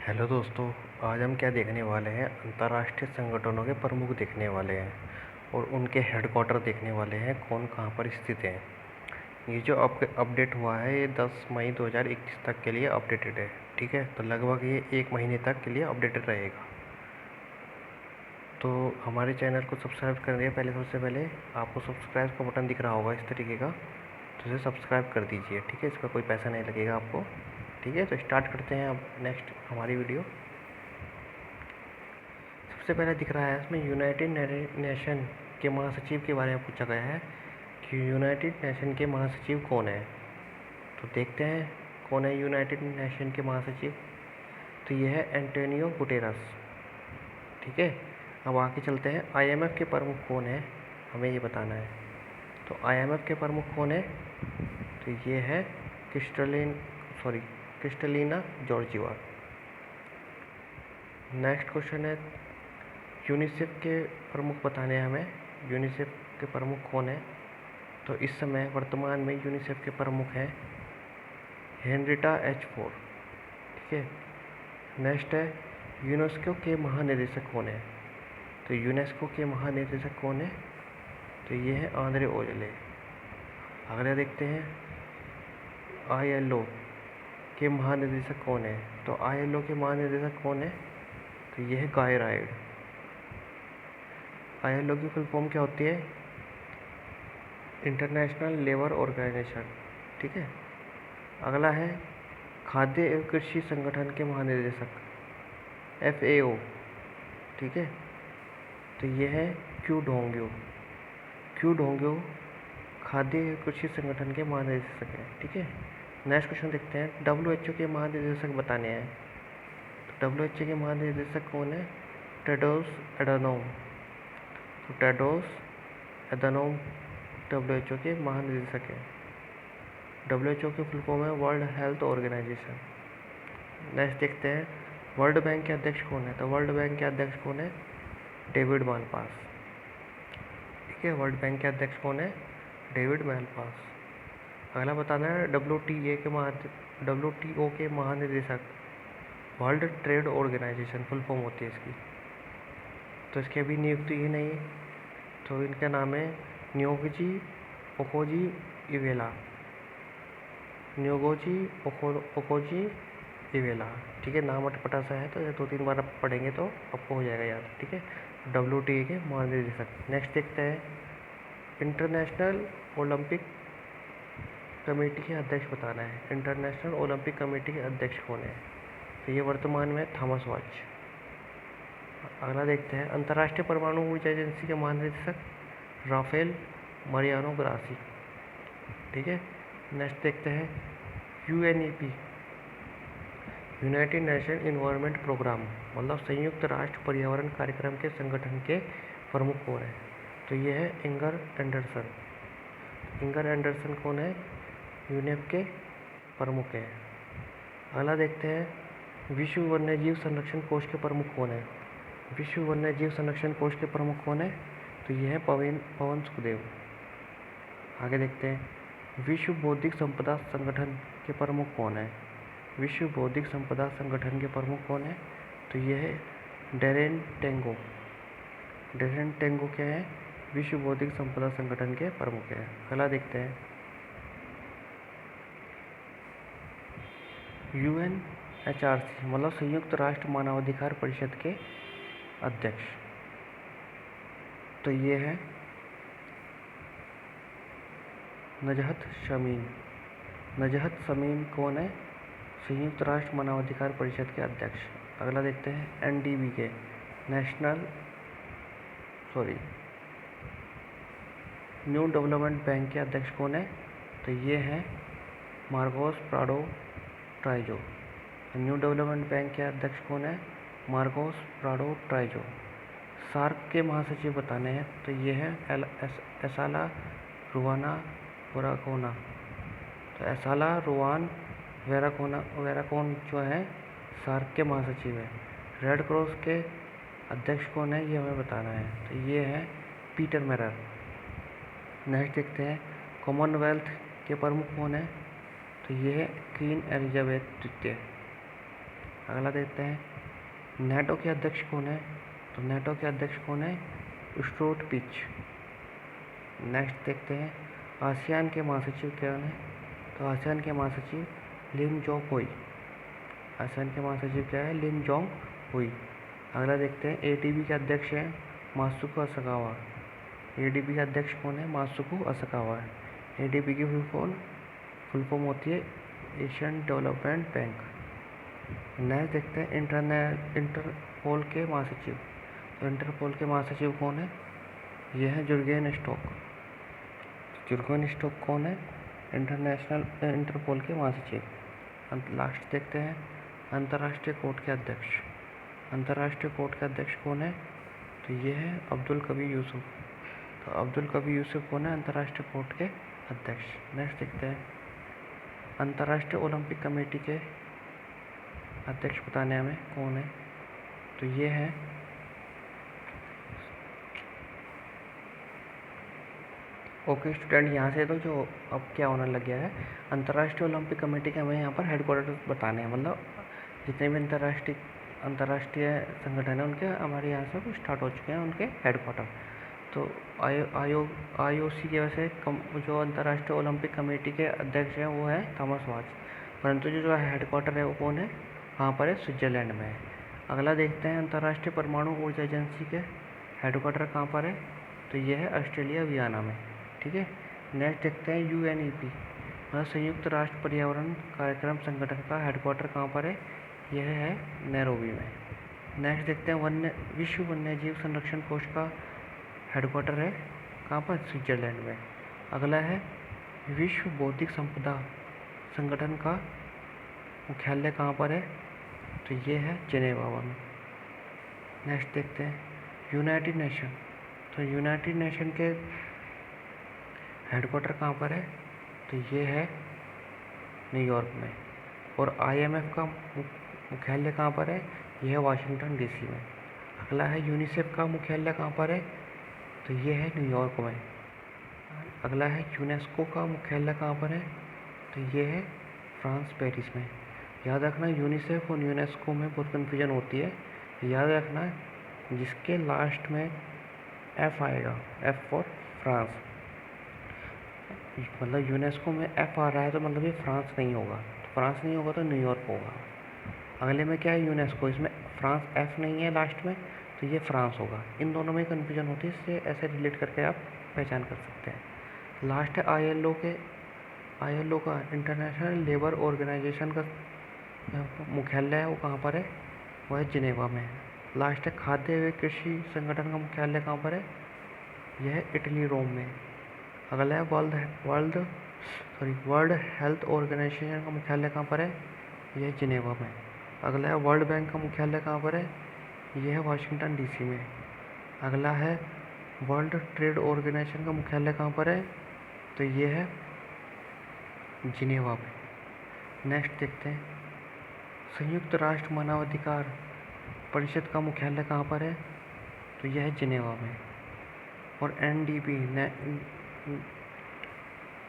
Hello दोस्तों। आज हम क्या देखने वाले हैं, अंतर्राष्ट्रीय संगठनों के प्रमुख देखने वाले हैं और उनके हेडक्वार्टर देखने वाले हैं, कौन कहाँ पर स्थित हैं। ये जो अपडेट हुआ है ये 10 मई 2021 तक के लिए अपडेटेड है। ठीक है, तो लगभग ये 1 महीने तक के लिए अपडेटेड रहेगा। तो हमारे चैनल को सब्सक्राइब करने पहले सबसे पहले आपको सब्सक्राइब का बटन दिख रहा होगा इस तरीके का, तो इसे सब्सक्राइब कर दीजिए। ठीक है, इसका कोई पैसा नहीं लगेगा आपको। ठीक है, तो स्टार्ट करते हैं अब नेक्स्ट हमारी वीडियो। सबसे पहले दिख रहा है इसमें यूनाइटेड नेशन के महासचिव के बारे में पूछा गया है कि यूनाइटेड नेशन के महासचिव कौन है। तो देखते हैं कौन है यूनाइटेड नेशन के महासचिव। तो ये है एंटोनियो गुटेरस। ठीक है, अब आगे चलते हैं। आईएमएफ के प्रमुख कौन है, हमें ये बताना है। तो आईएमएफ के प्रमुख कौन है, तो ये है क्रिस्टलिना जॉर्जिवा। नेक्स्ट क्वेश्चन है यूनिसेफ के प्रमुख बताने हैं हमें। यूनिसेफ के प्रमुख कौन है, तो इस समय वर्तमान में यूनिसेफ के प्रमुख हैं हेनरिटा एच फोर। ठीक है, नेक्स्ट है यूनेस्को के महानिदेशक कौन है। तो यूनेस्को के महानिदेशक कौन है, तो ये है आंद्रे ओजले। अगला देखते हैं आईएलओ के महानिदेशक कौन है। तो आईएलओ के महानिदेशक कौन है, तो ये है गाय राइड। आईएलओ की फुल फॉर्म क्या होती है, इंटरनेशनल लेबर ऑर्गेनाइजेशन। ठीक है, अगला है खाद्य एवं कृषि संगठन के महानिदेशक FAO। ठीक है, तो ये है क्यू डोंग्यो खाद्य एवं कृषि संगठन के महानिदेशक हैं। ठीक है, नेक्स्ट क्वेश्चन देखते हैं WHO के महानिदेशक बताने हैं। तो WHO के महानिदेशक कौन है, टेड्रोस एडानोम। तो टेड्रोस एडानोम WHO के महानिदेशक हैं। WHO की फुल फॉर्म है वर्ल्ड हेल्थ ऑर्गेनाइजेशन। नेक्स्ट देखते हैं वर्ल्ड बैंक के अध्यक्ष कौन है। तो वर्ल्ड बैंक के अध्यक्ष कौन है, डेविड मालपास। ठीक है, वर्ल्ड बैंक के अध्यक्ष कौन है, डेविड मालपास। अगला बताना है WTO के महानिदेशक, world trade organisation full form होती है इसकी। तो इसकी अभी नियुक्ति ही नहीं है, तो इनका नाम है न्योगोजी ओकोजी इवेला। ठीक है, नाम अटपटा सा है, तो ये 2-3 बार आप पढ़ेंगे तो आपको हो जाएगा याद। ठीक है, WTO के महानिदेशक। नेक्स्ट देखते हैं इंटरनेशनल ओलंपिक कमेटी के अध्यक्ष बताना है। इंटरनेशनल ओलंपिक कमेटी के अध्यक्ष कौन है, तो ये वर्तमान में थॉमस वाच। अगला देखते हैं अंतर्राष्ट्रीय परमाणु ऊर्जा एजेंसी के महानिदेशक राफेल मरियानो ग्रासी। ठीक है, नेक्स्ट देखते हैं UNEP united nation environment programme, मतलब संयुक्त राष्ट्र पर्यावरण कार्यक्रम के संगठन के प्रमुख कौन है। तो ये है इंगर एंडरसन कौन है, यूनेप के प्रमुख हैं। अगला देखते हैं विश्व वन्यजीव संरक्षण कोष के प्रमुख कौन है। विश्व वन्यजीव संरक्षण कोष के प्रमुख कौन है, तो ये है पवन सुखदेव। आगे देखते हैं विश्व बौद्धिक संपदा संगठन के प्रमुख कौन है। विश्व बौद्धिक संपदा संगठन के प्रमुख कौन है, तो ये है डेरेन टेंगो क्या है, विश्व बौद्धिक संपदा संगठन के प्रमुख हैं। अगला देखते हैं UNHRC, मतलब संयुक्त राष्ट्र मानवाधिकार परिषद के अध्यक्ष, तो ये है नजहत शमीम कौन है, संयुक्त राष्ट्र मानवाधिकार परिषद के अध्यक्ष। अगला देखते हैं NDB के न्यू डेवलपमेंट बैंक के अध्यक्ष कौन है, तो ये है Marcos Prado ट्राइजो। New development bank के अध्यक्ष कौन है, मार्कोस प्राडो ट्राइजो। सार्क के महासचिव बताने हैं, तो ये है एसाला रुवाना वेराकोना। तो एसाला रुवान वेराकोन जो है सार्क के महासचिव है। रेड क्रॉस के अध्यक्ष कौन है, ये हमें बताना है, तो ये है पीटर मेरर। नेक्स्ट देखते हैं कॉमनवेल्थ के प्रमुख कौन है, तो ये है क्वीन एलिजाबेथ द्वितीय। अगला देखते हैं नाटो के अध्यक्ष कौन है। तो नाटो के अध्यक्ष कौन है, स्टोर्ट पिच। नेक्स्ट देखते हैं आसियान के महासचिव कौन है। तो आसियान के महासचिव लिन जोंग हुई। आसियान के महासचिव क्या है, लिन जोंग हुई। अगला देखते हैं एडीबी के अध्यक्ष हैं मात्सुको असाकावा। एडीबी का अध्यक्ष कौन है, मात्सुको असाकावा है। एडीबी की फुल फॉर्म होती है एशियन डेवलपमेंट बैंक। नेक्स्ट देखते हैं इंटरपोल के महासचिव। तो इंटरपोल के महासचिव कौन है, यह है जुर्गेन स्टॉक। जुर्गेन स्टॉक कौन है, इंटरपोल के महासचिव। लास्ट देखते हैं अंतर्राष्ट्रीय कोर्ट के अध्यक्ष। अंतर्राष्ट्रीय कोर्ट के अध्यक्ष कौन है, तो ये है अब्दुल कवी यूसुफ। तो अब्दुल कवी यूसुफ कौन है, अंतर्राष्ट्रीय कोर्ट के अध्यक्ष। नेक्स्ट देखते हैं अंतर्राष्ट्रीय ओलंपिक कमेटी के अध्यक्ष बताने हमें कौन है। तो ये है ओके स्टूडेंट, यहाँ से तो जो अब क्या होने लग गया है, अंतर्राष्ट्रीय ओलंपिक कमेटी के हमें यहाँ पर हेडक्वार्टर बताने हैं। मतलब जितने भी अंतर्राष्ट्रीय संगठन हैं उनके हमारे यहाँ से स्टार्ट हो चुके हैं उनके हेडक्वार्टर। तो IOC की वजह से जो अंतर्राष्ट्रीय ओलंपिक कमेटी के अध्यक्ष हैं वो है थॉमस वाच, परंतु जो हेडक्वार्टर है वो कौन है, कहाँ पर है, स्विट्जरलैंड में है। अगला देखते हैं अंतर्राष्ट्रीय परमाणु ऊर्जा एजेंसी के हेडक्वार्टर कहाँ पर है। तो ये है ऑस्ट्रेलिया वियना में। ठीक है। नेक्स्ट देखते हैं UNEP मतलब संयुक्त राष्ट्र पर्यावरण कार्यक्रम संगठन का हेडक्वार्टर कहाँ पर है, यह है नैरोबी में। नेक्स्ट देखते हैं विश्व वन्यजीव संरक्षण कोष का हेडक्वार्टर है कहाँ पर, स्विट्जरलैंड में। अगला है विश्व बौद्धिक संपदा संगठन का मुख्यालय कहाँ पर है, तो ये है जिनेवा में। नेक्स्ट देखते हैं यूनाइटेड नेशन। तो यूनाइटेड नेशन के हेडक्वार्टर कहाँ पर है, तो ये है न्यूयॉर्क में। और IMF का मुख्यालय कहाँ पर है, यह है वाशिंगटन DC में। अगला है यूनिसेफ का मुख्यालय कहाँ पर है, तो ये है न्यूयॉर्क में। अगला है यूनेस्को का मुख्यालय कहाँ पर है, तो ये है फ्रांस पेरिस में। याद रखना यूनिसेफ और यूनेस्को में बहुत कन्फ्यूजन होती है, याद रखना जिसके लास्ट में F आएगा, F फॉर फ्रांस। मतलब यूनेस्को में F आ रहा है तो मतलब ये फ्रांस नहीं होगा, तो फ्रांस नहीं होगा तो न्यूयॉर्क होगा। अगले में क्या है यूनेस्को, इसमें फ्रांस F नहीं है लास्ट में, तो ये फ्रांस होगा। इन दोनों में कन्फ्यूजन होती है, इससे ऐसे रिलेट करके आप पहचान कर सकते हैं। लास्ट है ILO का इंटरनेशनल लेबर ऑर्गेनाइजेशन का मुख्यालय है, वो कहाँ पर है, वो है जिनेवा में। लास्ट है खाद्य एवं कृषि संगठन का मुख्यालय कहाँ पर है, यह है इटली, रोम में। अगला है वर्ल्ड हेल्थ ऑर्गेनाइजेशन का मुख्यालय कहाँ पर है, यह है जिनेवा में। अगला है वर्ल्ड बैंक का मुख्यालय कहाँ पर है, यह है वाशिंगटन DC में। अगला है वर्ल्ड ट्रेड ऑर्गेनाइजेशन का मुख्यालय कहाँ पर है, तो ये है जिनेवा में। नेक्स्ट देखते हैं संयुक्त राष्ट्र मानवाधिकार परिषद का मुख्यालय कहाँ पर है, तो यह है जिनेवा में। और NDB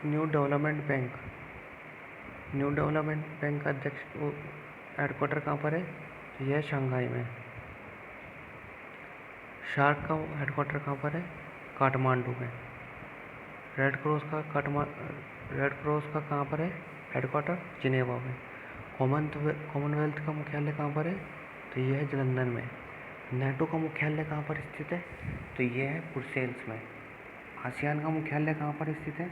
न्यू डेवलपमेंट बैंक का अध्यक्ष हेडक्वार्टर कहाँ पर है, तो यह है शंघाई में। शार्क का हेडक्वार्टर कहाँ पर है, काठमांडू में। रेड क्रॉस का कहाँ पर है हेडक्वार्टर, जिनेवा में। कॉमनवेल्थ का मुख्यालय कहाँ पर है, तो यह है लंदन में। NATO का मुख्यालय कहाँ पर स्थित है, तो यह है ब्रुसेल्स में। आसियान का मुख्यालय कहाँ पर स्थित है,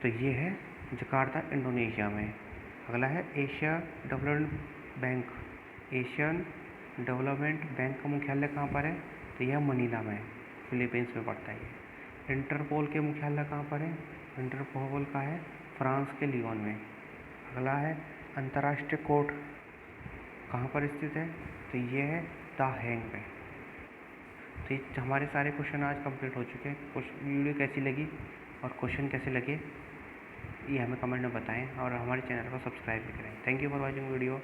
तो ये है जकार्ता, इंडोनेशिया में। अगला है एशियन डेवलपमेंट बैंक का मुख्यालय कहाँ पर है, तो यह मनीला में, फिलीपींस में पड़ता है। इंटरपोल के मुख्यालय कहाँ पर है, इंटरपोल का है फ्रांस के लियोन में। अगला है अंतर्राष्ट्रीय कोर्ट कहाँ पर स्थित है, तो ये है द हेग में। तो ये हमारे सारे क्वेश्चन आज कंप्लीट हो चुके हैं। वीडियो कैसी लगी और क्वेश्चन कैसे लगे ये हमें कमेंट में बताएं और हमारे चैनल को सब्सक्राइब भी करें। Thank you for watching video.